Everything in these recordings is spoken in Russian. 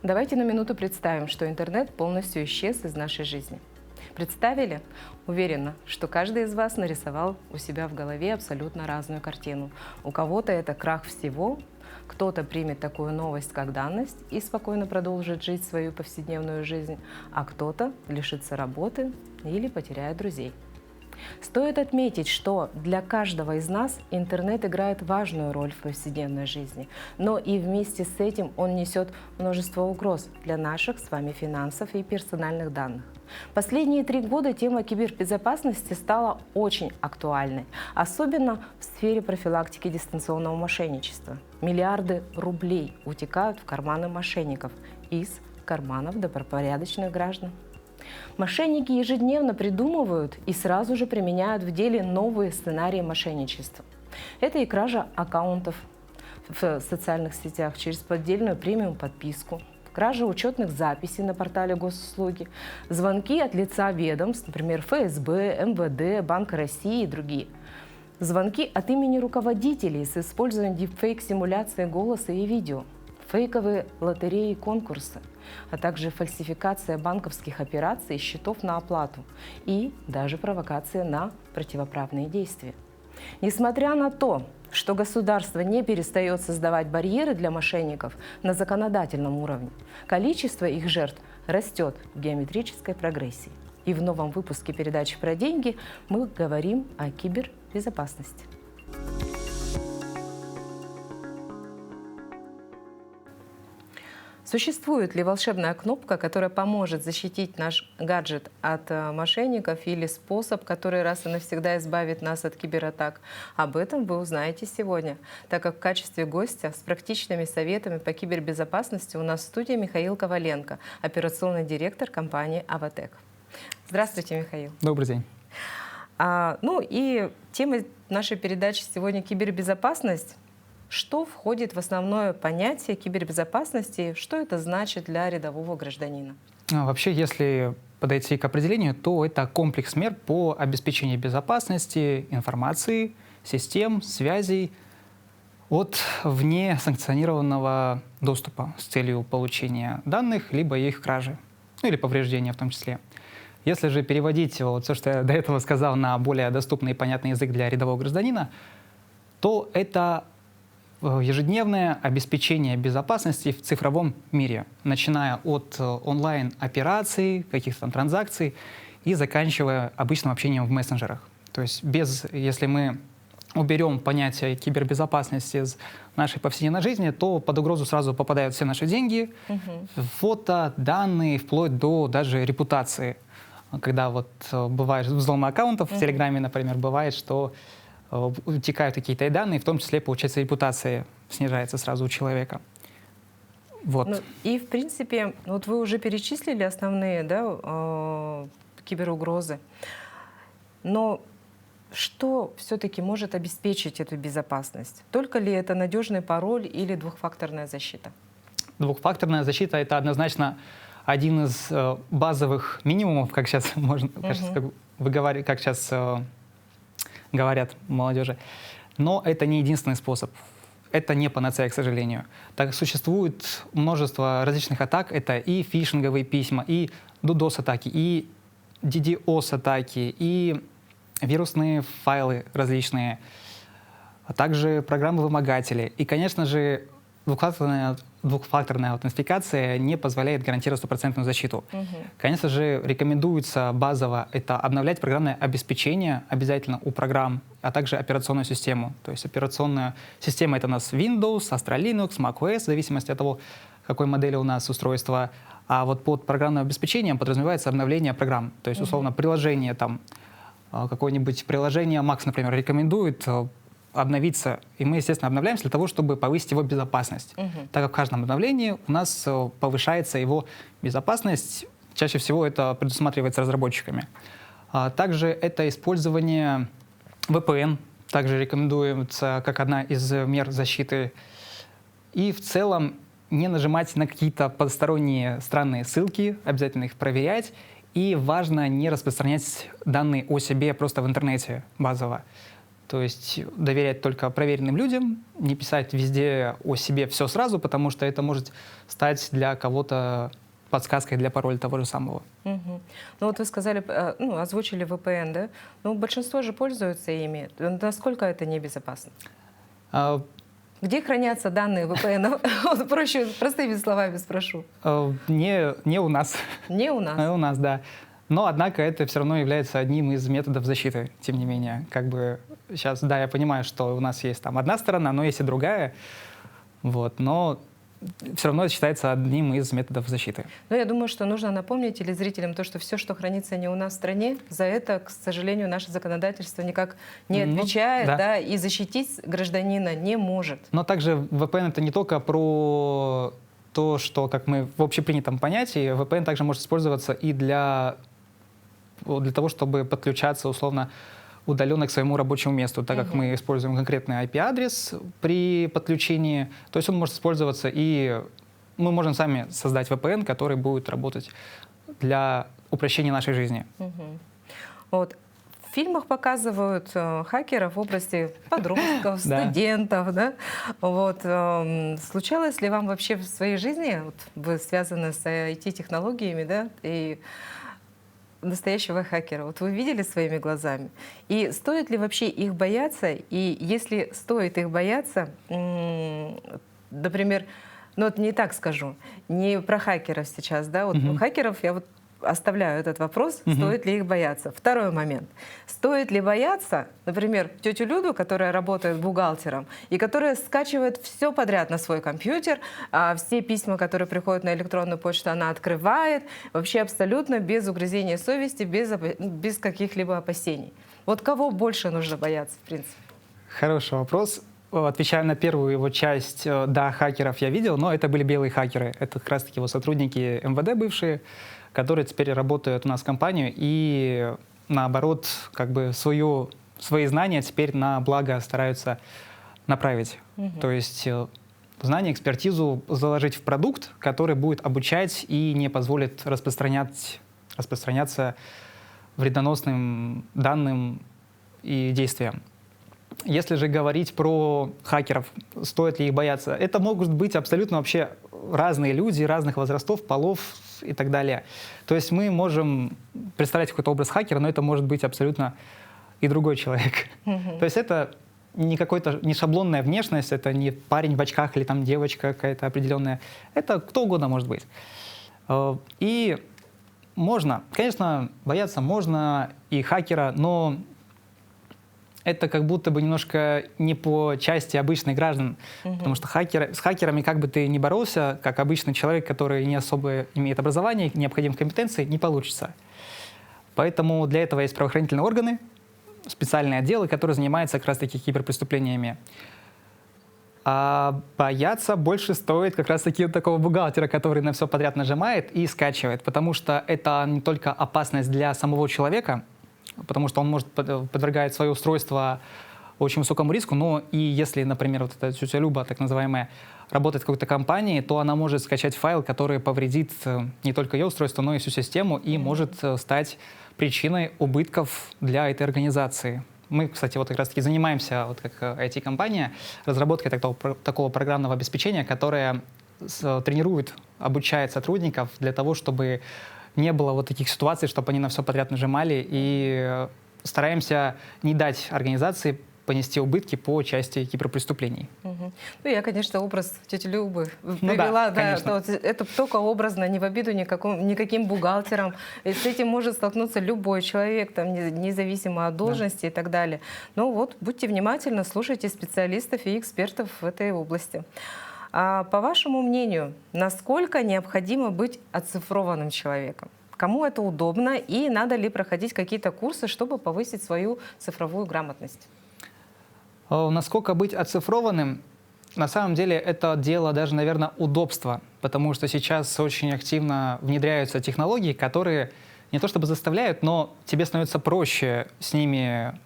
Давайте на минуту представим, что интернет полностью исчез из нашей жизни. Представили? Уверена, что каждый из вас нарисовал у себя в голове абсолютно разную картину. У кого-то это крах всего, кто-то примет такую новость как данность и спокойно продолжит жить свою повседневную жизнь, а кто-то лишится работы или потеряет друзей. Стоит отметить, что для каждого из нас интернет играет важную роль в повседневной жизни, но и вместе с этим он несет множество угроз для наших с вами финансов и персональных данных. Последние 3 года тема кибербезопасности стала очень актуальной, особенно в сфере профилактики дистанционного мошенничества. Миллиарды рублей утекают в карманы мошенников из карманов добропорядочных граждан. Мошенники ежедневно придумывают и сразу же применяют в деле новые сценарии мошенничества. Это и кража аккаунтов в социальных сетях через поддельную премиум-подписку, кража учетных записей на портале госуслуги, звонки от лица ведомств, например, ФСБ, МВД, Банка России и другие. Звонки от имени руководителей с использованием дипфейк-симуляции голоса и видео, фейковые лотереи и конкурсы, а также фальсификация банковских операций и счетов на оплату и даже провокация на противоправные действия. Несмотря на то, что государство не перестает создавать барьеры для мошенников на законодательном уровне, количество их жертв растет в геометрической прогрессии. И в новом выпуске передачи про деньги мы говорим о кибербезопасности. Существует ли волшебная кнопка, которая поможет защитить наш гаджет от мошенников, или способ, который раз и навсегда избавит нас от кибератак? Об этом вы узнаете сегодня, так как в качестве гостя с практичными советами по кибербезопасности у нас в студии Михаил Коваленко, операционный директор компании Аватек. Здравствуйте, Михаил. Добрый день. И тема нашей передачи сегодня — кибербезопасность. Что входит в основное понятие кибербезопасности? Что это значит для рядового гражданина? Вообще, если подойти к определению, то это комплекс мер по обеспечению безопасности информации, систем, связей от вне санкционированного доступа с целью получения данных, либо их кражи, или повреждения в том числе. Если же переводить вот все, что я до этого сказал, на более доступный и понятный язык для рядового гражданина, то это ежедневное обеспечение безопасности в цифровом мире, начиная от онлайн-операций, каких-то там транзакций и заканчивая обычным общением в мессенджерах. То есть если мы уберем понятие кибербезопасности из нашей повседневной жизни, то под угрозу сразу попадают все наши деньги, фото, данные, вплоть до даже репутации. Когда вот бывает взлом аккаунтов в Телеграме, например, бывает, что утекают какие-то данные, в том числе, получается, репутация снижается сразу у человека. Вот. И, в принципе, вот вы уже перечислили основные, киберугрозы. Но что все-таки может обеспечить эту безопасность? Только ли это надежный пароль или двухфакторная защита? Двухфакторная защита — это однозначно один из базовых минимумов, как сейчас говорят молодежи. Но это не единственный способ. Это не панацея, к сожалению. Так как существует множество различных атак. Это и фишинговые письма, и DDoS-атаки, и DDoS-атаки, и вирусные файлы различные, а также программы-вымогатели. И, конечно же, двухфакторная аутентификация не позволяет гарантировать стопроцентную защиту. Конечно же, рекомендуется базово это обновлять программное обеспечение обязательно у программ, а также операционную систему. То есть операционная система — это у нас Windows, Astra Linux, macOS, в зависимости от того, какой модели у нас устройство. А вот под программным обеспечением подразумевается обновление программ. То есть, условно, приложение, какое-нибудь приложение Max, например, рекомендует обновиться, и мы, естественно, обновляемся для того, чтобы повысить его безопасность. Так как в каждом обновлении у нас повышается его безопасность, чаще всего это предусматривается разработчиками. Также это использование VPN, также рекомендуется как одна из мер защиты. И в целом не нажимать на какие-то посторонние странные ссылки, обязательно их проверять. И важно не распространять данные о себе просто в интернете базово. То есть доверять только проверенным людям, не писать везде о себе все сразу, потому что это может стать для кого-то подсказкой для пароля того же самого. Мгм. Ну вот вы сказали, ну, озвучили VPN, да? Ну, большинство же пользуются ими. Насколько это небезопасно? А, Где хранятся данные VPN? Вот проще, простыми словами спрошу. не у нас. Не у нас. У нас, да. Но, однако, это все равно является одним из методов защиты, тем не менее. Как бы сейчас, да, я понимаю, что у нас есть там одна сторона, но есть и другая. Вот, но все равно это считается одним из методов защиты. Но я думаю, что нужно напомнить телезрителям то, что все, что хранится не у нас в стране, за это, к сожалению, наше законодательство никак не отвечает, да. да, и защитить гражданина не может. Но также VPN — это не только про то, что, как мы в общепринятом понятии, VPN также может использоваться и для того, чтобы подключаться условно удаленно к своему рабочему месту, так как мы используем конкретный IP-адрес при подключении. То есть он может использоваться, и мы можем сами создать VPN, который будет работать для упрощения нашей жизни. Вот. В фильмах показывают хакеров в области подростков, студентов. Да? Вот. Случалось ли вам вообще в своей жизни, вот вы связаны с IT-технологиями, да, и настоящего хакера? Вот вы видели своими глазами? И стоит ли вообще их бояться? И если стоит их бояться, например, ну вот не так скажу, не про хакеров сейчас, да, вот хакеров я вот оставляю этот вопрос, стоит ли их бояться. Второй момент. Стоит ли бояться, например, тетю Люду, которая работает бухгалтером и которая скачивает все подряд на свой компьютер, все письма, которые приходят на электронную почту, она открывает, вообще абсолютно без угрызения совести, без каких-либо опасений. Вот кого больше нужно бояться, в принципе? Хороший вопрос. Отвечая на первую его часть, да, хакеров я видел, но это были белые хакеры. Это как раз-таки вот сотрудники МВД бывшие, которые теперь работают у нас в компанию и, наоборот, как бы свои знания теперь на благо стараются направить. То есть знания, экспертизу заложить в продукт, который будет обучать и не позволит распространяться вредоносным данным и действиям. Если же говорить про хакеров, стоит ли их бояться, это могут быть абсолютно вообще разные люди, разных возрастов, полов и так далее. То есть мы можем представлять какой-то образ хакера, но это может быть абсолютно и другой человек. То есть это не шаблонная внешность, это не парень в очках или там девочка какая-то определенная. Это кто угодно может быть. И можно, конечно, бояться можно и хакера, но это как будто бы немножко не по части обычных граждан, потому что с хакерами, как бы ты ни боролся, как обычный человек, который не особо имеет образование, необходимых компетенций, не получится. Поэтому для этого есть правоохранительные органы, специальные отделы, которые занимаются как раз-таки киберпреступлениями. А бояться больше стоит как раз-таки такого бухгалтера, который на все подряд нажимает и скачивает, потому что это не только опасность для самого человека, потому что он может подвергать свое устройство очень высокому риску, но и если, например, вот эта тетя Люба, так называемая, работает в какой-то компании, то она может скачать файл, который повредит не только ее устройство, но и всю систему и может стать причиной убытков для этой организации. Мы, кстати, вот как раз-таки занимаемся, вот как IT-компания, разработкой такого программного обеспечения, которое тренирует, обучает сотрудников для того, чтобы не было вот таких ситуаций, чтобы они на все подряд нажимали, и стараемся не дать организации понести убытки по части киберпреступлений. Ну, я, конечно, образ тети Любы привела, да, это только образно, не в обиду никаким бухгалтерам. И с этим может столкнуться любой человек, там, независимо от должности и так далее. Но вот будьте внимательны, слушайте специалистов и экспертов в этой области. А по вашему мнению, насколько необходимо быть оцифрованным человеком? Кому это удобно и надо ли проходить какие-то курсы, чтобы повысить свою цифровую грамотность? Насколько быть оцифрованным? На самом деле это дело даже, наверное, удобства, потому что сейчас очень активно внедряются технологии, которые не то чтобы заставляют, но тебе становится проще с ними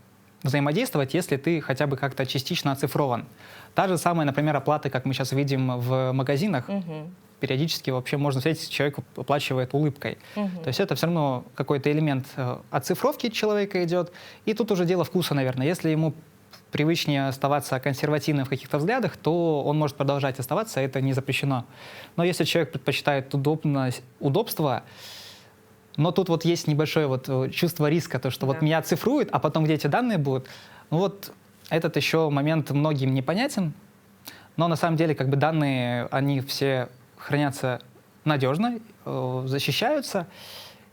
взаимодействовать, если ты хотя бы как-то частично оцифрован. Та же самая, например, оплата, как мы сейчас видим в магазинах, периодически вообще можно встретить, человек оплачивает улыбкой. То есть это все равно какой-то элемент оцифровки человека идет. И тут уже дело вкуса, наверное. Если ему привычнее оставаться консервативным в каких-то взглядах, то он может продолжать оставаться, это не запрещено. Но если человек предпочитает удобство, но тут вот есть небольшое вот чувство риска, то, что вот меня цифруют, а потом где эти данные будут. Ну вот этот еще момент многим непонятен, но на самом деле как бы данные, они все хранятся надежно, защищаются,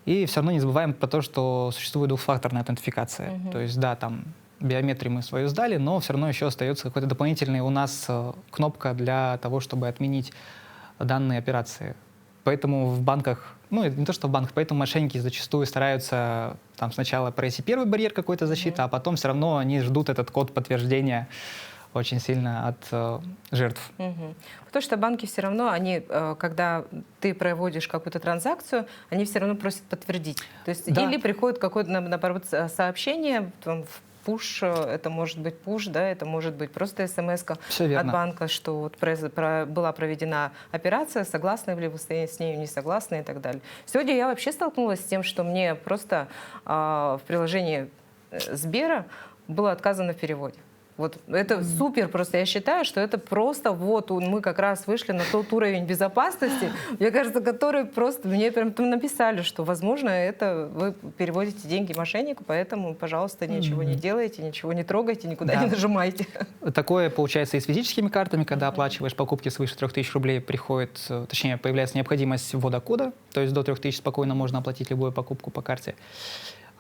и все равно не забываем про то, что существует двухфакторная аутентификация. То есть да, там биометрию мы свою сдали, но все равно еще остается какой-то дополнительный у нас кнопка для того, чтобы отменить данные операции. Поэтому в банках, ну не то что в банках, поэтому мошенники зачастую стараются там сначала пройти первый барьер какой-то защиты, а потом все равно они ждут этот код подтверждения очень сильно от жертв. Потому что банки все равно, они, когда ты проводишь какую-то транзакцию, они все равно просят подтвердить. То есть или приходит какое-то, наоборот, сообщение там, в пуш, это может быть пуш, да, это может быть просто смс-ка от банка, что вот была проведена операция, согласны ли вы с ней, не согласны и так далее. Сегодня я вообще столкнулась с тем, что мне просто в приложении Сбера было отказано в переводе. Вот это супер, просто я считаю, что это просто вот мы как раз вышли на тот уровень безопасности, мне кажется, который просто мне прям там написали, что, возможно, это вы переводите деньги мошеннику, поэтому, пожалуйста, ничего не делайте, ничего не трогайте, никуда не нажимайте. Такое получается и с физическими картами, когда оплачиваешь покупки свыше 3000 рублей, приходит, точнее, появляется необходимость ввода кода, то есть до 3000 спокойно можно оплатить любую покупку по карте.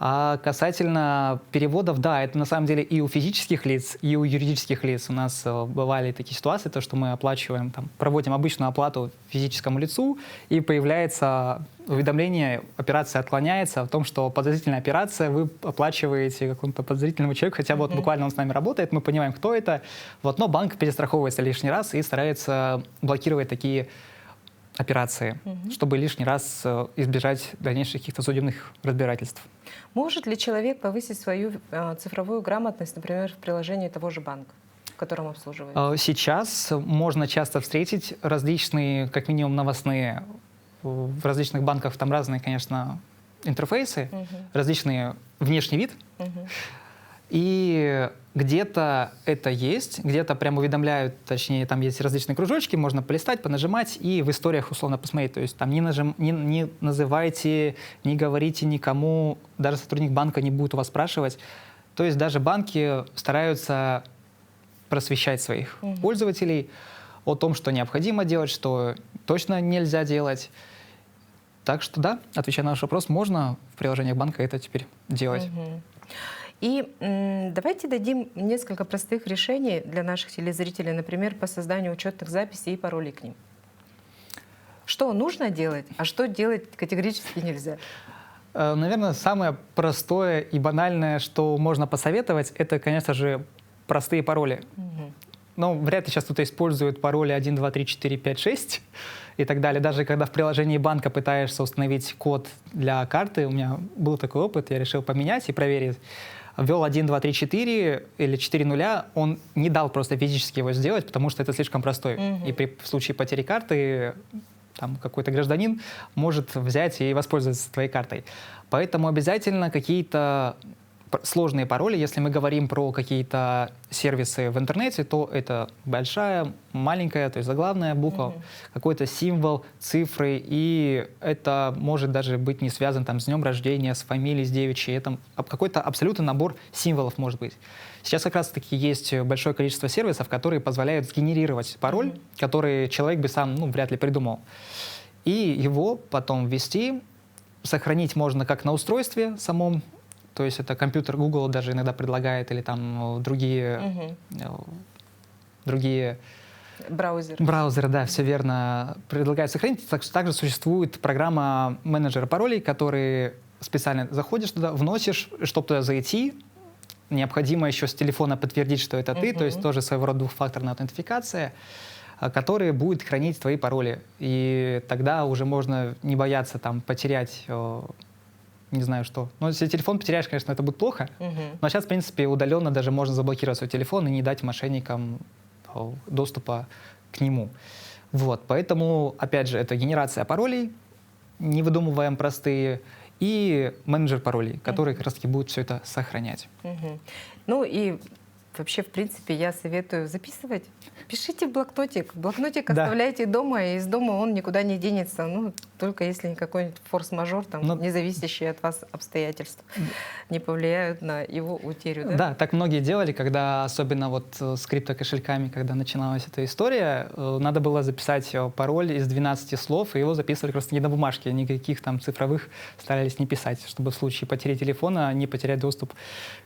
А касательно переводов, да, это на самом деле и у физических лиц, и у юридических лиц. У нас бывали такие ситуации, то, что мы оплачиваем, там, проводим обычную оплату физическому лицу, и появляется уведомление, операция отклоняется, о том, что подозрительная операция, вы оплачиваете какому-то подозрительному человеку, хотя вот буквально он с нами работает, мы понимаем, кто это, вот, но банк перестраховывается лишний раз и старается блокировать такие операции, чтобы лишний раз избежать дальнейших каких-то судебных разбирательств. Может ли человек повысить свою цифровую грамотность, например, в приложении того же банка, в котором обслуживает? Сейчас можно часто встретить различные, как минимум новостные, в различных банках там разные, конечно, интерфейсы, различный внешний вид. И где-то это есть, где-то прям уведомляют, точнее, там есть различные кружочки, можно полистать, понажимать и в историях условно посмотреть. То есть там не называйте, не говорите никому, даже сотрудник банка не будет у вас спрашивать. То есть даже банки стараются просвещать своих пользователей о том, что необходимо делать, что точно нельзя делать. Так что да, отвечая на ваш вопрос, можно в приложениях банка это теперь делать. И давайте дадим несколько простых решений для наших телезрителей, например, по созданию учетных записей и паролей к ним. Что нужно делать, а что делать категорически нельзя? Наверное, самое простое и банальное, что можно посоветовать, это, конечно же, простые пароли. Но вряд ли сейчас кто-то использует пароли 1, 2, 3, 4, 5, 6 и так далее. Даже когда в приложении банка пытаешься установить код для карты, у меня был такой опыт, я решил поменять и проверить. Ввел 1, 2, 3, 4 или 4 нуля, он не дал просто физически его сделать, потому что это слишком простой. И в случае потери карты там какой-то гражданин может взять и воспользоваться твоей картой. Поэтому обязательно какие-то сложные пароли, если мы говорим про какие-то сервисы в интернете, то это большая, маленькая, то есть заглавная буква, какой-то символ, цифры, и это может даже быть не связан там, с днем рождения, с фамилией, с девичьей, это какой-то абсолютно набор символов может быть. Сейчас как раз-таки есть большое количество сервисов, которые позволяют сгенерировать пароль, который человек бы сам вряд ли придумал, и его потом ввести, сохранить можно как на устройстве самом, то есть это компьютер Google даже иногда предлагает, или там другие браузеры, да, все верно, предлагают сохранить. Также существует программа менеджера паролей, который специально заходишь туда, вносишь, чтобы туда зайти, необходимо еще с телефона подтвердить, что это ты, то есть тоже своего рода двухфакторная аутентификация, который будет хранить твои пароли. И тогда уже можно не бояться там потерять не знаю что. Но если телефон потеряешь, конечно, это будет плохо. Но сейчас, в принципе, удаленно даже можно заблокировать свой телефон и не дать мошенникам доступа к нему. Вот. Поэтому, опять же, это генерация паролей, не выдумываем простые, и менеджер паролей, который как раз-таки будет все это сохранять. Ну и Вообще, в принципе, я советую записывать. Пишите в блокнотик. Блокнотик Да. оставляйте дома, и из дома он никуда не денется. Ну, только если какой-нибудь форс-мажор, там, Ну, не зависящие от вас обстоятельства, не повлияют на его утерю. Да? Да, так многие делали, когда, особенно вот с криптокошельками, когда начиналась эта история, надо было записать пароль из 12 слов, и его записывали просто не на бумажке, никаких там цифровых старались не писать, чтобы в случае потери телефона не потерять доступ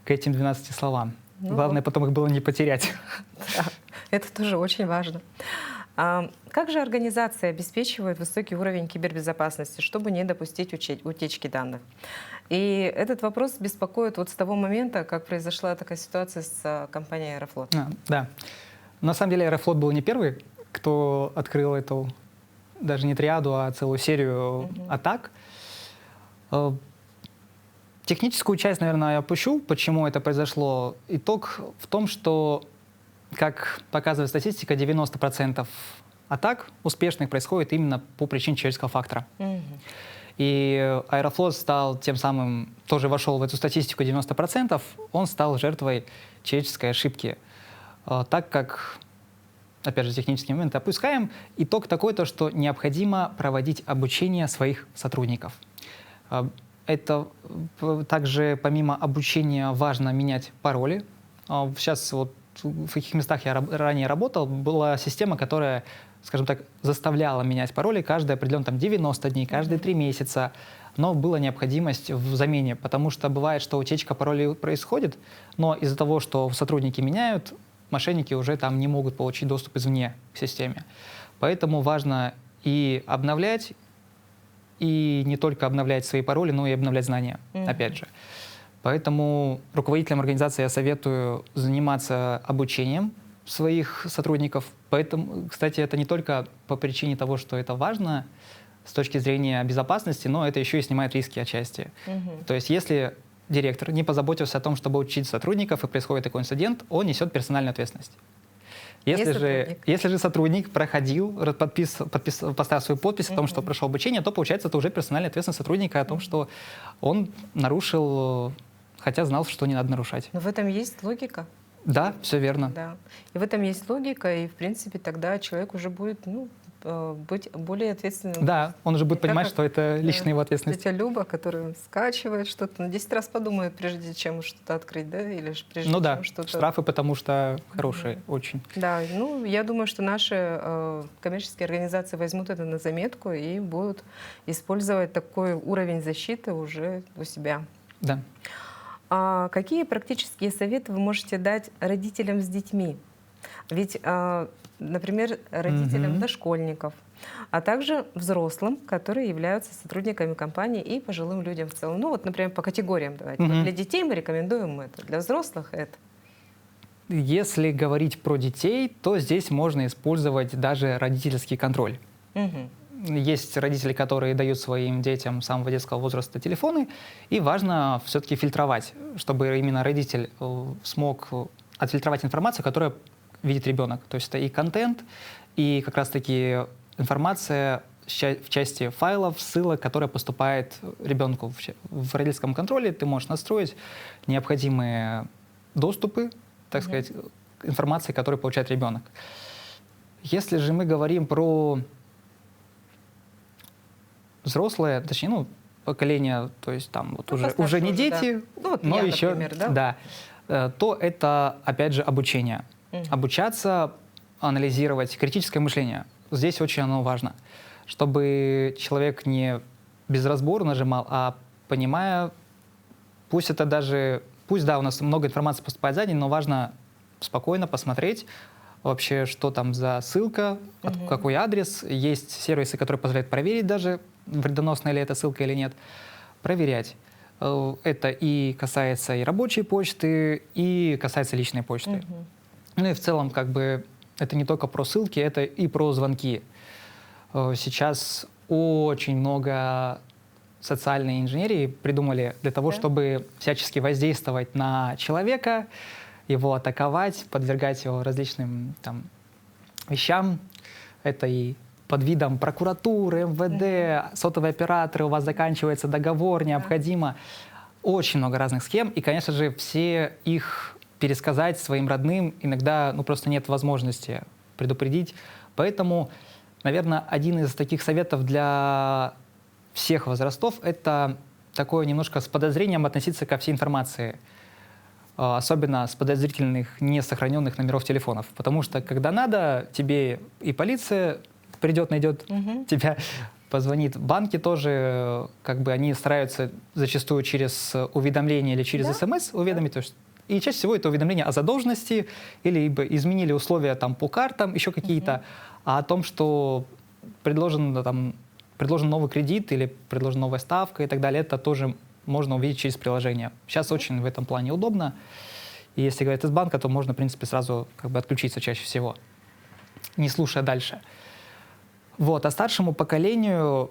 к этим 12 словам. Ну Главное вот. потом их было не потерять. Да, это тоже очень важно. Как же организация обеспечивает высокий уровень кибербезопасности, чтобы не допустить утечки данных? И этот вопрос беспокоит вот с того момента, как произошла такая ситуация с компанией Аэрофлот. Да. На самом деле Аэрофлот был не первый, кто открыл эту даже не триаду, а целую серию атак. Техническую часть, наверное, я опущу, почему это произошло. Итог в том, что, как показывает статистика, 90% атак успешных происходит именно по причине человеческого фактора. И Аэрофлот стал тем самым, тоже вошел в эту статистику 90%, он стал жертвой человеческой ошибки. Так как, опять же, технические моменты опускаем, итог такой, то, что необходимо проводить обучение своих сотрудников. Это также помимо обучения важно менять пароли. Сейчас вот в каких местах я ранее работал, была система, которая, скажем так, заставляла менять пароли каждые определенно там 90 дней, каждые 3 месяца. Но была необходимость в замене, потому что бывает, что утечка паролей происходит, но из-за того, что сотрудники меняют, мошенники уже там не могут получить доступ извне к системе. Поэтому важно и обновлять, и не только обновлять свои пароли, но и обновлять знания, опять же. Поэтому руководителям организации я советую заниматься обучением своих сотрудников. Поэтому, кстати, это не только по причине того, что это важно с точки зрения безопасности, но это еще и снимает риски отчасти. То есть если директор не позаботился о том, чтобы учить сотрудников, и происходит такой инцидент, он несет персональную ответственность. Если же сотрудник проходил, поставил свою подпись о том, что прошел обучение, то, получается, это уже персональная ответственность сотрудника о том, что он нарушил, хотя знал, что не надо нарушать. Но в этом есть логика. Да, все верно. Да. И в этом есть логика, и, в принципе, тогда человек уже будет быть более ответственным. Да, он уже будет понимать, как, что это личная его ответственность. Тетя Люба, которая скачивает что-то, 10 раз подумает, прежде чем что-то открыть, да? Или прежде Ну да, чем что-то... штрафы, потому что хорошие очень. Да, ну я думаю, что наши коммерческие организации возьмут это на заметку и будут использовать такой уровень защиты уже у себя. Да. А какие практические советы вы можете дать родителям с детьми? Ведь, например, родителям дошкольников, а также взрослым, которые являются сотрудниками компании, и пожилым людям в целом. Ну вот, например, по категориям давайте. Вот для детей мы рекомендуем это, для взрослых это. Если говорить про детей, то здесь можно использовать даже родительский контроль. Есть родители, которые дают своим детям с самого детского возраста телефоны, и важно все-таки фильтровать, чтобы именно родитель смог отфильтровать информацию, которую видит ребенок. То есть это и контент, и как раз-таки информация в части файлов, ссылок, которая поступает ребенку. В родительском контроле ты можешь настроить необходимые доступы, так сказать, информации, которую получает ребенок. Если же мы говорим про взрослое, точнее, поколение, то есть там вот уже не дети, да. Ну, вот но я, еще, например, да? то это, опять же, обучение. Обучаться, анализировать критическое мышление. Здесь очень оно важно, чтобы человек не без разбора нажимал, а понимая, пусть да, у нас много информации поступает за день, но важно спокойно посмотреть вообще, что там за ссылка, какой адрес. Есть сервисы, которые позволяют проверить даже, вредоносная ли эта ссылка или нет. Проверять. Это и касается и рабочей почты, и касается личной почты. Ну и в целом, как бы, это не только про ссылки, это и про звонки. Сейчас очень много социальной инженерии придумали для того, чтобы всячески воздействовать на человека, его атаковать, подвергать его различным там вещам. Это и под видом прокуратуры, МВД, сотовые операторы, у вас заканчивается договор, необходимо. Очень много разных схем, и, конечно же, все их пересказать своим родным иногда просто нет возможности предупредить. Поэтому, наверное, один из таких советов для всех возрастов — это такое немножко с подозрением относиться ко всей информации, особенно с подозрительных, не сохраненных номеров телефонов. Потому что, когда надо, тебе и полиция придет, найдет тебя, позвонит. Банки тоже, они стараются зачастую через уведомление или через СМС уведомить. То есть, и чаще всего это уведомление о задолженности или изменили условия по картам, еще какие-то, а о том, что предложен новый кредит или предложена новая ставка и так далее, это тоже можно увидеть через приложение. Сейчас очень в этом плане удобно. И если говорить из банка, то можно, в принципе, сразу отключиться чаще всего, не слушая дальше. А старшему поколению,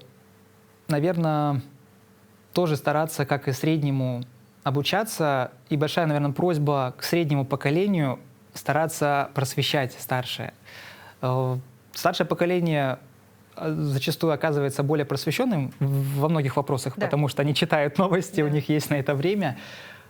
наверное, тоже стараться, как и среднему, обучаться. И большая, наверное, просьба к среднему поколению стараться просвещать старшее. Старшее поколение зачастую оказывается более просвещенным во многих вопросах, потому что они читают новости, у них есть на это время.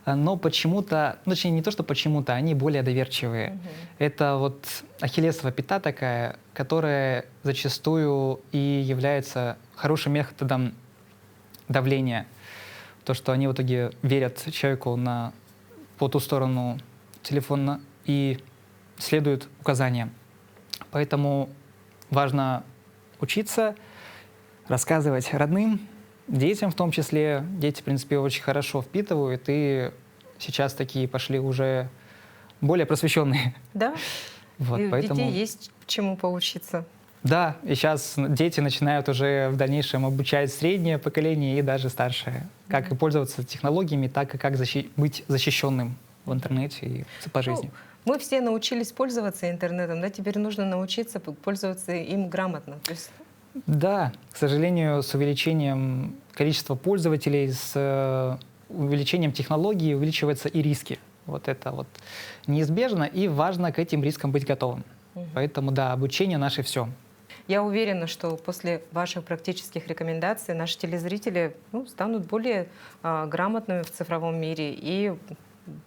Но почему-то, точнее, не то, что почему-то, они более доверчивые. Это ахиллесова пята такая, которая зачастую и является хорошим методом давления. То, что они в итоге верят человеку по ту сторону телефона и следуют указаниям. Поэтому важно учиться, рассказывать родным, детям в том числе. Дети, в принципе, очень хорошо впитывают, и сейчас такие пошли уже более просвещенные. Да, и поэтому... у детей есть чему поучиться. Да, и сейчас дети начинают уже в дальнейшем обучать среднее поколение и даже старшее. Как и пользоваться технологиями, так и как быть защищенным в интернете и по жизни. Мы все научились пользоваться интернетом, теперь нужно научиться пользоваться им грамотно. То есть... Да, к сожалению, с увеличением количества пользователей, с увеличением технологий увеличиваются и риски. Это неизбежно, и важно к этим рискам быть готовым. Поэтому, да, обучение наше все. Я уверена, что после ваших практических рекомендаций наши телезрители станут более грамотными в цифровом мире и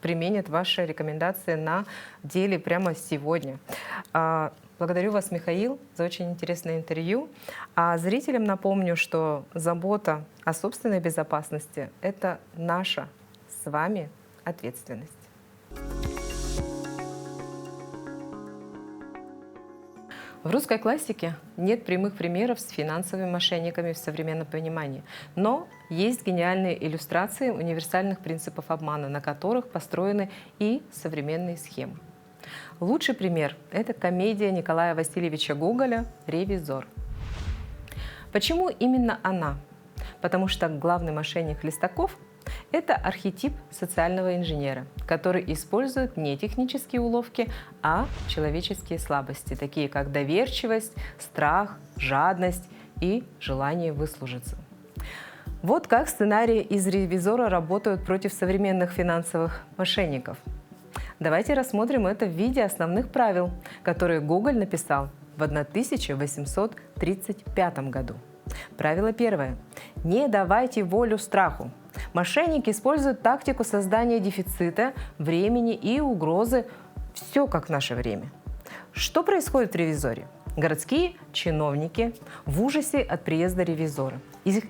применят ваши рекомендации на деле прямо сегодня. Благодарю вас, Михаил, за очень интересное интервью. А зрителям напомню, что забота о собственной безопасности — это наша с вами ответственность. В русской классике нет прямых примеров с финансовыми мошенниками в современном понимании, но есть гениальные иллюстрации универсальных принципов обмана, на которых построены и современные схемы. Лучший пример — это комедия Николая Васильевича Гоголя «Ревизор». Почему именно она? Потому что главный мошенник Хлестаков — это архетип социального инженера, который использует не технические уловки, а человеческие слабости, такие как доверчивость, страх, жадность и желание выслужиться. Вот как сценарии из «Ревизора» работают против современных финансовых мошенников. Давайте рассмотрим это в виде основных правил, которые Гоголь написал в 1835 году. Правило первое. Не давайте волю страху. Мошенники используют тактику создания дефицита, времени и угрозы. Все как в наше время. Что происходит в «Ревизоре»? Городские чиновники в ужасе от приезда ревизора.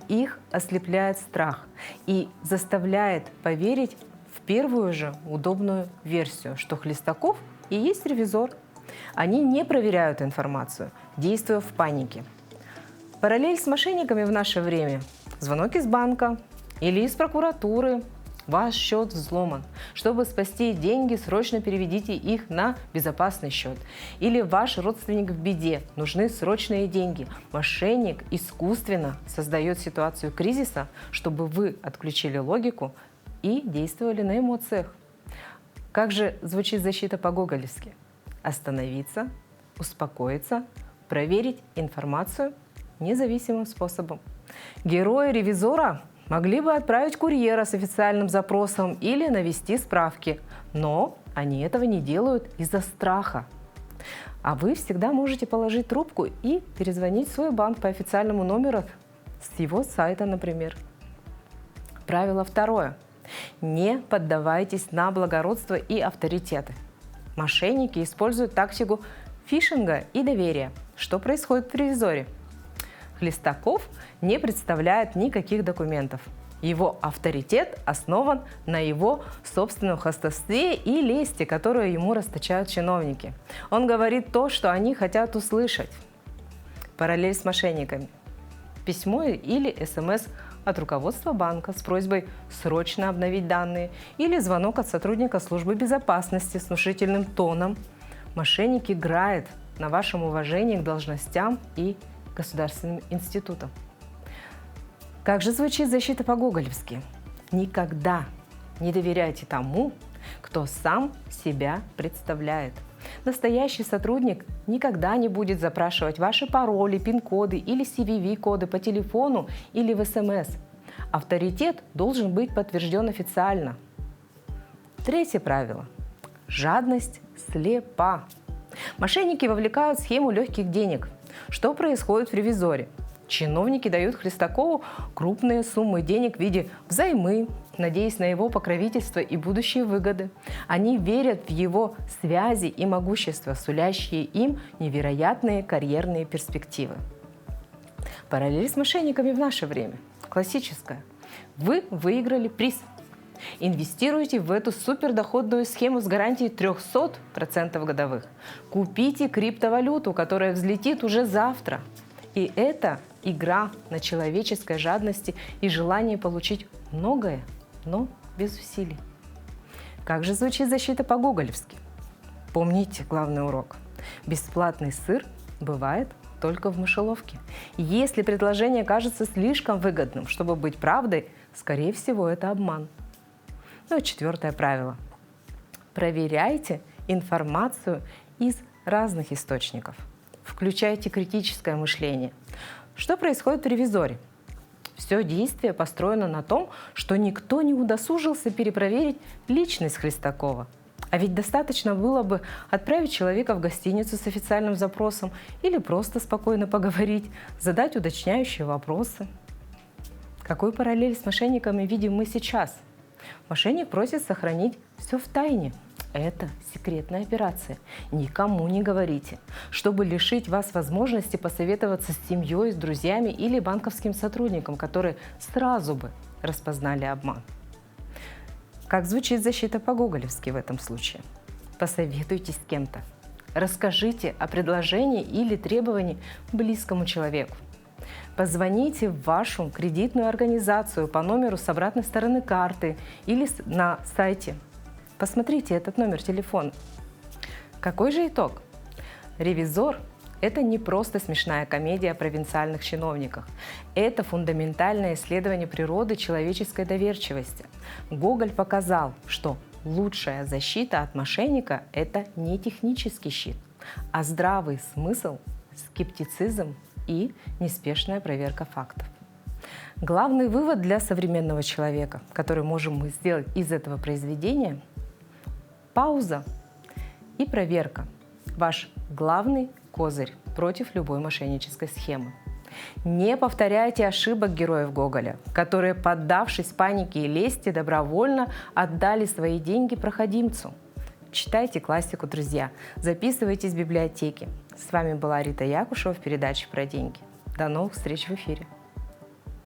Их ослепляет страх и заставляет поверить в первую же удобную версию, что Хлестаков и есть ревизор. Они не проверяют информацию, действуя в панике. Параллель с мошенниками в наше время. Звонок из банка или из прокуратуры. Ваш счет взломан. Чтобы спасти деньги, срочно переведите их на безопасный счет. Или ваш родственник в беде, нужны срочные деньги. Мошенник искусственно создает ситуацию кризиса, чтобы вы отключили логику и действовали на эмоциях. Как же звучит защита по-гоголевски? Остановиться, успокоиться, проверить информацию независимым способом. Герои «Ревизора» могли бы отправить курьера с официальным запросом или навести справки, но они этого не делают из-за страха. А вы всегда можете положить трубку и перезвонить в свой банк по официальному номеру с его сайта, например. Правило второе. Не поддавайтесь на благородство и авторитеты. Мошенники используют тактику фишинга и доверия. Что происходит в ревизоре? Хлестаков не представляет никаких документов. Его авторитет основан на его собственном хвастовстве и лести, которую ему расточают чиновники. Он говорит то, что они хотят услышать. Параллель с мошенниками. Письмо или СМС от руководства банка с просьбой срочно обновить данные или звонок от сотрудника службы безопасности с внушительным тоном. Мошенник играет на вашем уважении к должностям и государственным институтам. Как же звучит защита по-гоголевски? Никогда не доверяйте тому, кто сам себя представляет. Настоящий сотрудник никогда не будет запрашивать ваши пароли, пин-коды или CVV-коды по телефону или в СМС. Авторитет должен быть подтвержден официально. Третье правило. Жадность слепа. Мошенники вовлекают в схему легких денег. Что происходит в ревизоре? Чиновники дают Хлестакову крупные суммы денег в виде взаймы, надеясь на его покровительство и будущие выгоды. Они верят в его связи и могущество, сулящие им невероятные карьерные перспективы. Параллель с мошенниками в наше время. Классическая. Вы выиграли приз. Инвестируйте в эту супердоходную схему с гарантией 300% годовых. Купите криптовалюту, которая взлетит уже завтра. И это игра на человеческой жадности и желании получить многое, но без усилий. Как же звучит защита по-гоголевски? Помните главный урок. Бесплатный сыр бывает только в мышеловке. Если предложение кажется слишком выгодным, чтобы быть правдой, скорее всего, это обман. Ну и четвертое правило. Проверяйте информацию из разных источников. Включайте критическое мышление. Что происходит в ревизоре? Все действие построено на том, что никто не удосужился перепроверить личность Хлестакова. А ведь достаточно было бы отправить человека в гостиницу с официальным запросом или просто спокойно поговорить, задать уточняющие вопросы. Какую параллель с мошенниками видим мы сейчас? Мошенник просит сохранить все в тайне. Это секретная операция. Никому не говорите, чтобы лишить вас возможности посоветоваться с семьей, с друзьями или банковским сотрудником, которые сразу бы распознали обман. Как звучит защита по-гоголевски в этом случае? Посоветуйтесь с кем-то. Расскажите о предложении или требовании близкому человеку. Позвоните в вашу кредитную организацию по номеру с обратной стороны карты или на сайте. Посмотрите этот номер телефона. Какой же итог? Ревизор – это не просто смешная комедия о провинциальных чиновниках. Это фундаментальное исследование природы человеческой доверчивости. Гоголь показал, что лучшая защита от мошенника – это не технический щит, а здравый смысл, скептицизм и неспешная проверка фактов. Главный вывод для современного человека, который можем мы сделать из этого произведения – пауза и проверка – ваш главный козырь против любой мошеннической схемы. Не повторяйте ошибок героев Гоголя, которые, поддавшись панике и лести, добровольно отдали свои деньги проходимцу. Читайте классику, друзья. Записывайтесь в библиотеке. С вами была Рита Якушева в передаче «Про деньги». До новых встреч в эфире.